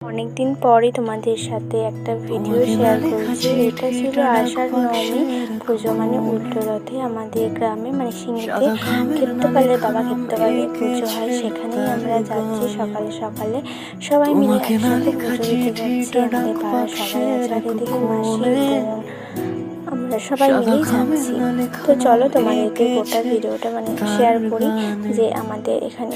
অনেক দিন পরই তোমাদের সাথে একটা ভিডিও শেয়ার করছি। এটা ছিল আষাঢ় নবমী পুজো, মানে উল্টো রথে আমাদের গ্রামে, মানে সিঙ্গিতে ক্ষেত্রপালে, বাবা ক্ষেত্রপালে পুজো হয়। সেখানেই আমরা যাচ্ছি সকালে সকালে সবাই মিলে একসাথে পুজো দিতে যাচ্ছি। আমাদের পাড়া সবাই আছে, আর এদিকে মাসি, বোন, আমরা সবাই মিলেই যাচ্ছি। তো চলো তোমাদেরকে গোটা ভিডিওটা শেয়ার করি যে আমাদের এখানে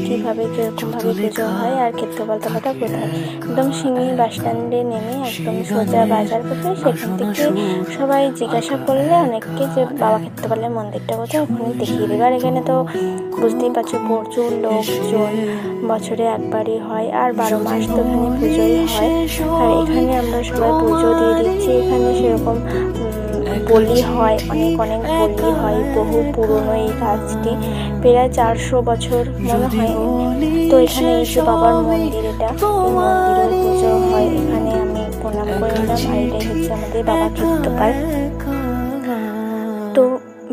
কীভাবে কীরকমভাবে পুজো হয় আর ক্ষেত্রপালতলাটা কোথায়। একদম সিঙ্গি বাস স্ট্যান্ডে নেমে একদম সোজা বাজার কোথায়, সেখান থেকে সবাই জিজ্ঞাসা করলে অনেককে যে বাবা ক্ষেত্রপালের মন্দিরটা কোথায়, ওখানে দেখিয়ে দেবে। আর এখানে তো বুঝতেই পারছো প্রচুর লোকজন, বছরে একবারই হয়, আর 12 মাস তো এখানে পুজোই হয়। আর এখানে আমরা সবাই পুজো দিয়ে দিচ্ছি। এখানে সেরকম বলি হয়, অনেক বলি হয়। বহু পুরনো এই গাছটি, প্রায় 400 বছর মনে হয়। তো এখানে এই যে বাবার মন্দির, এটা এই মন্দিরেও পুজো হয়। এখানে আমি প্রণাম করে নিলাম। আর এটাই হচ্ছে আমাদের বাবা ক্ষেত্রপাল। তো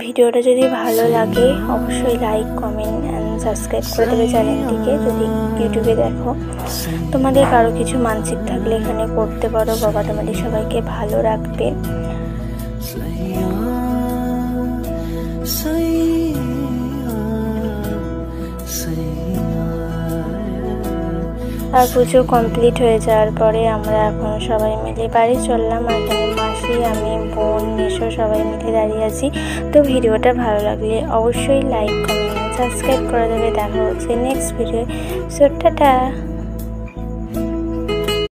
ভিডিওটা যদি ভালো লাগে অবশ্যই লাইক, কমেন্ট অ্যান্ড সাবস্ক্রাইব করে দেবে চ্যানেলটিকে। যদি ইউটিউবে দেখো, তোমাদের কারো কিছু মানসিক থাকলে এখানে করতে পারো। বাবা তোমাদের সবাইকে ভালো রাখবে। আর পুজো কমপ্লিট হয়ে যাওয়ার পরে আমরা এখন সবাই মিলে বাড়ি চললাম। আর এখানে মাসি, আমি, বোন, মেসো সবাই মিলে দাঁড়িয়ে আছি। তো ভিডিওটা ভালো লাগলে অবশ্যই লাইক, কমেন্ট, সাবস্ক্রাইব করে দেবে। দেখা হচ্ছে নেক্সট ভিডিও। So tata.